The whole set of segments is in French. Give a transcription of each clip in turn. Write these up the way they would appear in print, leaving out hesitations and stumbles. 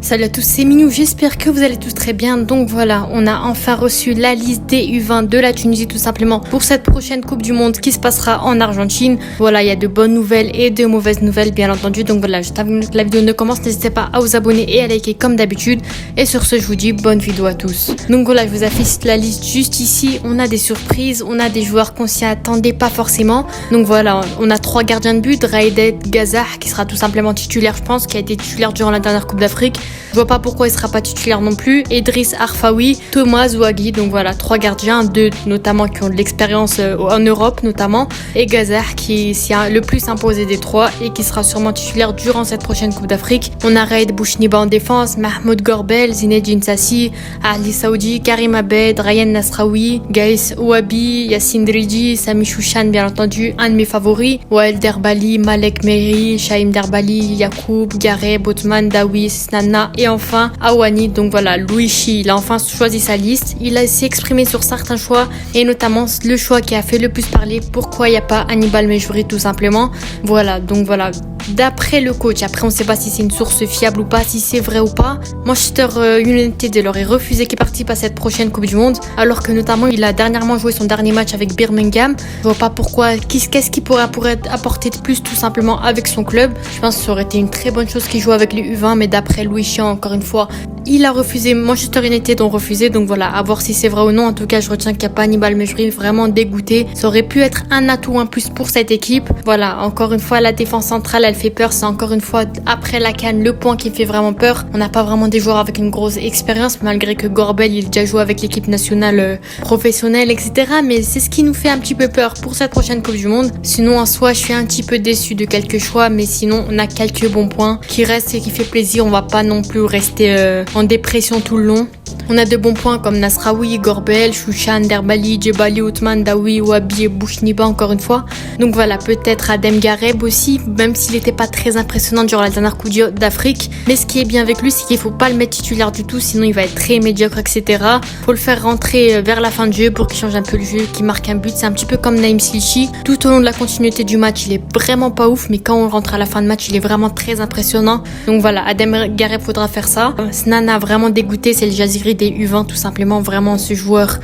Salut à tous, c'est Minou, j'espère que vous allez tous très bien. Donc voilà, on a enfin reçu la liste des U20 de la Tunisie tout simplement pour cette prochaine Coupe du Monde qui se passera en Argentine. Voilà, il y a de bonnes nouvelles et de mauvaises nouvelles bien entendu. Donc voilà, juste avant que la vidéo ne commence, n'hésitez pas à vous abonner et à liker comme d'habitude. Et sur ce, je vous dis bonne vidéo à tous. Donc voilà, je vous affiche la liste juste ici. On a des surprises, on a des joueurs qu'on s'y attendait pas forcément. Donc voilà, on a 3 gardiens de but, Raidet Gazah qui sera tout simplement titulaire je pense, qui a été titulaire durant la dernière Coupe d'Afrique. Je vois pas pourquoi il sera pas titulaire non plus. Idriss Arfaoui, Thomas Zouaghi, donc voilà, 3 gardiens, 2 notamment qui ont de l'expérience en Europe notamment, et Gazah qui s'y a le plus imposé des 3 et qui sera sûrement titulaire durant cette prochaine Coupe d'Afrique. On a Raed Bouchniba en défense, Mahmoud Gorbel, Zinedine Sassi, Ali Saoudi, Karim Abed, Ryan Nasraoui, Gaïs Ouabi, Yassine Dridi, Sami Chouchan bien entendu, un de mes favoris, Wael Derbali, Malek Meri, Shaim Derbali, Yacoub, Gareb, Botman, Dawis, Nana et enfin Awani. Donc voilà, Louichi, il a enfin choisi sa liste, il a s'est exprimé sur certains choix et notamment le choix qui a fait le plus parler, pourquoi il n'y a pas Hannibal Mejbri tout simplement. Voilà, donc voilà, d'après le coach, après on sait pas si c'est une source fiable ou pas, si c'est vrai ou pas, Manchester United leur est refusé qu'il participe à cette prochaine Coupe du Monde, alors que notamment il a dernièrement joué son dernier match avec Birmingham. Je vois pas pourquoi, qu'est-ce qu'il pourrait apporter de plus tout simplement avec son club. Je pense que ça aurait été une très bonne chose qu'il joue avec les U20, mais d'après Louis Chian, encore une fois, il a refusé, Manchester United ont refusé, donc voilà, à voir si c'est vrai ou non. En tout cas, je retiens qu'il n'y a pas Hannibal Mejbri, vraiment dégoûté. Ça aurait pu être un atout en plus pour cette équipe. Voilà, encore une fois, la défense centrale, elle fait peur. C'est encore une fois, après la CAN, le point qui fait vraiment peur. On n'a pas vraiment des joueurs avec une grosse expérience, malgré que Gorbel, il a déjà joué avec l'équipe nationale professionnelle, etc. Mais c'est ce qui nous fait un petit peu peur pour cette prochaine Coupe du Monde. Sinon, en soi, je suis un petit peu déçu de quelques choix, mais sinon, on a quelques bons points qui restent et qui fait plaisir. On va pas non plus rester en dépression tout le long. On a de bons points comme Nasraoui, Gorbel, Chouchan, Derbali, Djebali, Othman, Daoui, Ouabi et Bouchniba encore une fois. Donc voilà, peut-être Adem Gareb aussi, même s'il n'était pas très impressionnant durant la dernière Coupe d'Afrique. Mais ce qui est bien avec lui, c'est qu'il faut pas le mettre titulaire du tout, sinon il va être très médiocre, etc. Faut le faire rentrer vers la fin du jeu pour qu'il change un peu le jeu, qu'il marque un but. C'est un petit peu comme Naïm Slichi. Tout au long de la continuité du match, il est vraiment pas ouf, mais quand on rentre à la fin de match, il est vraiment très impressionnant. Donc voilà, Adem Gareb faudra faire ça. Snana a vraiment dégoûté, c'est le Jaziri des U20 tout simplement, vraiment ce joueur.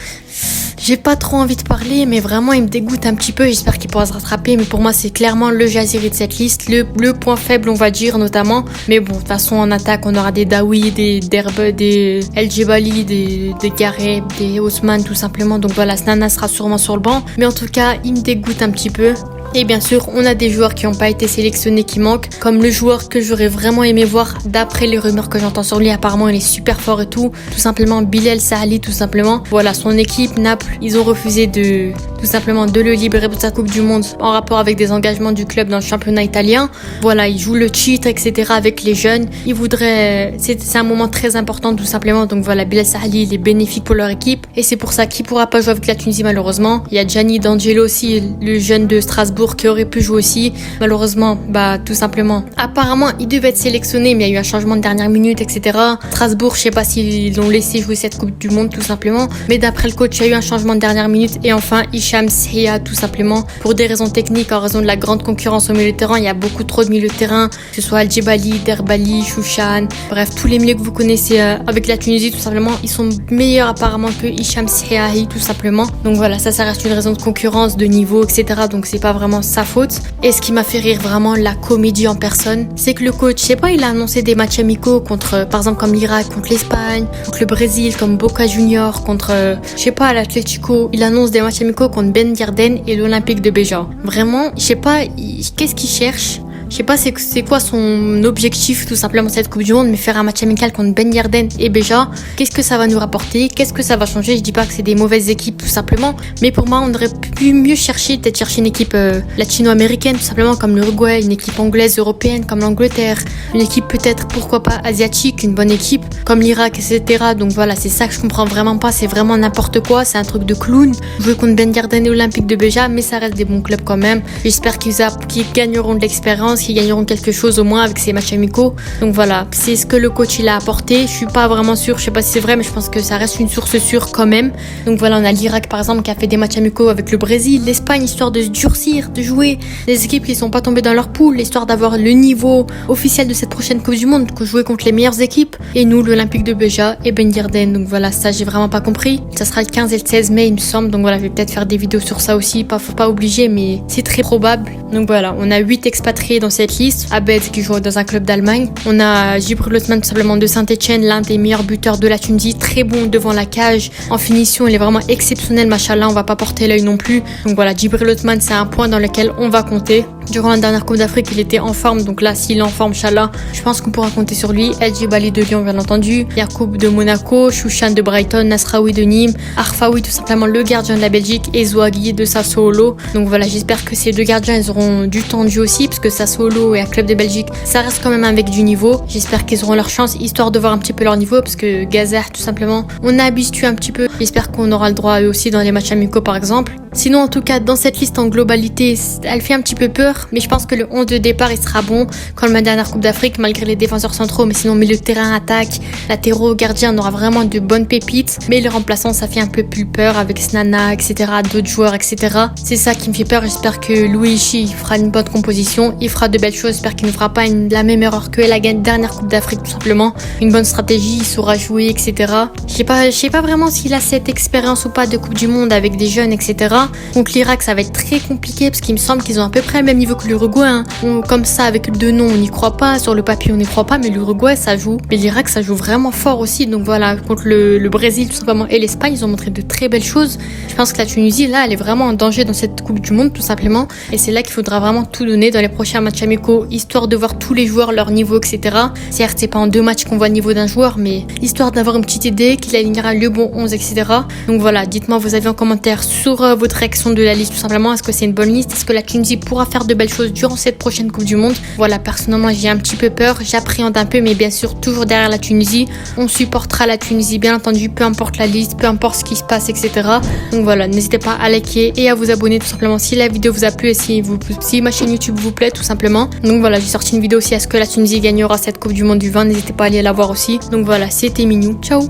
J'ai pas trop envie de parler, mais vraiment il me dégoûte un petit peu. J'espère qu'il pourra se rattraper, mais pour moi c'est clairement le Jaziri de cette liste, le point faible on va dire notamment. Mais bon, de toute façon en attaque on aura des Daoui, des Derbe, des El Djebali, des Gareb, des Ousmane tout simplement. Donc voilà, Snana sera sûrement sur le banc, mais en tout cas il me dégoûte un petit peu. Et bien sûr, on a des joueurs qui n'ont pas été sélectionnés qui manquent, comme le joueur que j'aurais vraiment aimé voir d'après les rumeurs que j'entends sur lui. Apparemment, il est super fort et tout simplement Bilal Sahali, tout simplement. Voilà, son équipe, Naples, ils ont refusé de le libérer pour sa Coupe du Monde en rapport avec des engagements du club dans le championnat italien. Voilà, il joue le titre, etc. avec les jeunes. Ils voudraient, c'est un moment très important tout simplement. Donc voilà, Bilal Sahali, il est bénéfique pour leur équipe et c'est pour ça qu'il pourra pas jouer avec la Tunisie malheureusement. Il y a Gianni D'Angelo aussi, le jeune de Strasbourg, qui aurait pu jouer aussi. Malheureusement, tout simplement. Apparemment, il devait être sélectionné, mais il y a eu un changement de dernière minute, etc. Strasbourg, je sais pas s'ils l'ont laissé jouer cette Coupe du Monde, tout simplement. Mais d'après le coach, il y a eu un changement de dernière minute. Et enfin, Hicham Sehia, tout simplement. Pour des raisons techniques, en raison de la grande concurrence au milieu de terrain, il y a beaucoup trop de milieu de terrain, que ce soit Al-Djebali, Derbali, Chouchan, bref, tous les milieux que vous connaissez avec la Tunisie, tout simplement, ils sont meilleurs apparemment que Hicham Sehia, tout simplement. Donc voilà, ça reste une raison de concurrence, de niveau, etc. Donc c'est pas vraiment sa faute. Et ce qui m'a fait rire vraiment, la comédie en personne, c'est que le coach, je sais pas, il a annoncé des matchs amicaux contre, par exemple comme l'Irak contre l'Espagne, contre le Brésil, comme Boca Junior, contre, je sais pas, l'Atlético. Il annonce des matchs amicaux contre Ben Yarden et l'Olympique de Béja. Vraiment, je sais pas, qu'est-ce qu'il cherche? Je sais pas c'est quoi son objectif tout simplement cette Coupe du Monde, mais faire un match amical contre Ben Yarden et Béja, qu'est-ce que ça va nous rapporter, qu'est-ce que ça va changer? Je dis pas que c'est des mauvaises équipes tout simplement, mais pour moi on aurait pu mieux chercher, peut-être chercher une équipe latino-américaine tout simplement comme l'Uruguay, une équipe anglaise européenne comme l'Angleterre, une équipe peut-être pourquoi pas asiatique, une bonne équipe comme l'Irak, etc. Donc voilà, c'est ça que je comprends vraiment pas, c'est vraiment n'importe quoi, c'est un truc de clown. Jouer contre Ben Yarden et Olympique de Béja, mais ça reste des bons clubs quand même. J'espère qu'ils gagneront de l'expérience. pense qu'ils gagneront quelque chose au moins avec ces matchs amicaux. Donc voilà, c'est ce que le coach il a apporté. Je suis pas vraiment sûre, je sais pas si c'est vrai, mais je pense que ça reste une source sûre quand même. Donc voilà, on a l'Irak par exemple qui a fait des matchs amicaux avec le Brésil, l'Espagne, histoire de se durcir, de jouer des équipes qui sont pas tombées dans leur poule, histoire d'avoir le niveau officiel de cette prochaine Coupe du Monde, que jouer contre les meilleures équipes. Et nous, l'Olympique de Béja et Ben Yedder. Donc voilà, ça j'ai vraiment pas compris. Ça sera le 15 et le 16 mai il me semble. Donc voilà, je vais peut-être faire des vidéos sur ça aussi. Faut pas obliger, mais c'est très probable. Donc voilà, on a 8 expatriés dans cette liste. Abed qui joue dans un club d'Allemagne. On a Djibril Othmane tout simplement de Saint-Etienne, l'un des meilleurs buteurs de la Tunisie, très bon devant la cage. En finition, il est vraiment exceptionnel, machallah, on va pas porter l'œil non plus. Donc voilà, Djibril Othmane, c'est un point dans lequel on va compter. Durant la dernière Coupe d'Afrique, il était en forme, donc là, s'il est en forme, Inch'Allah, je pense qu'on pourra compter sur lui. El Djibali de Lyon, bien entendu. Yacoub de Monaco, Chouchan de Brighton, Nasraoui de Nîmes, Arfaoui, tout simplement le gardien de la Belgique, et Zouagui de Sassuolo. Donc voilà, j'espère que ces deux gardiens, ils auront du temps de jeu aussi, parce que Sassuolo et un club de Belgique, ça reste quand même avec du niveau. J'espère qu'ils auront leur chance, histoire de voir un petit peu leur niveau, parce que Gaza, tout simplement, on a habitué un petit peu. J'espère qu'on aura le droit à eux aussi dans les matchs amicaux, par exemple. Sinon, en tout cas, dans cette liste en globalité, elle fait un petit peu peur, mais je pense que le 11 de départ, il sera bon, comme la dernière Coupe d'Afrique, malgré les défenseurs centraux, mais sinon, milieu de terrain, attaque, latéraux, gardien, on aura vraiment de bonnes pépites, mais les remplaçants, ça fait un peu plus peur avec Snana, etc., d'autres joueurs, etc. C'est ça qui me fait peur. J'espère que Louis Ishi fera une bonne composition, il fera de belles choses, j'espère qu'il ne fera pas la même erreur que la dernière Coupe d'Afrique, tout simplement. Une bonne stratégie, il saura jouer, etc. Je sais pas vraiment s'il a cette expérience ou pas de Coupe du Monde avec des jeunes, etc. Donc l'Irak, ça va être très compliqué parce qu'il me semble qu'ils ont à peu près le même niveau que l'Uruguay. Hein. Comme ça, avec deux noms, on n'y croit pas. Sur le papier, on n'y croit pas, mais l'Uruguay, ça joue. Mais l'Irak, ça joue vraiment fort aussi. Donc voilà, contre le Brésil, tout simplement, et l'Espagne, ils ont montré de très belles choses. Je pense que la Tunisie, là, elle est vraiment en danger dans cette Coupe du Monde, tout simplement. Et c'est là qu'il faudra vraiment tout donner dans les prochains matchs amicaux, histoire de voir tous les joueurs, leur niveau, etc. Certes, c'est pas en 2 matchs qu'on voit le niveau d'un joueur, mais histoire d'avoir une petite idée, qu'il alignera le bon 11, etc. Donc voilà, dites-moi vos avis en commentaire sur votre réaction de la liste, tout simplement. Est-ce que c'est une bonne liste? Est-ce que la Tunisie pourra faire de belles choses durant cette prochaine Coupe du Monde? Voilà, personnellement, j'ai un petit peu peur, j'appréhende un peu, mais bien sûr, toujours derrière la Tunisie. On supportera la Tunisie, bien entendu, peu importe la liste, peu importe ce qui se passe, etc. Donc voilà, n'hésitez pas à liker et à vous abonner, tout simplement, si la vidéo vous a plu et si ma chaîne YouTube vous plaît, tout simplement. Donc voilà, j'ai sorti une vidéo aussi, est-ce que la Tunisie gagnera cette Coupe du Monde du 20? N'hésitez pas à aller la voir aussi. Donc voilà, c'était Minou, ciao!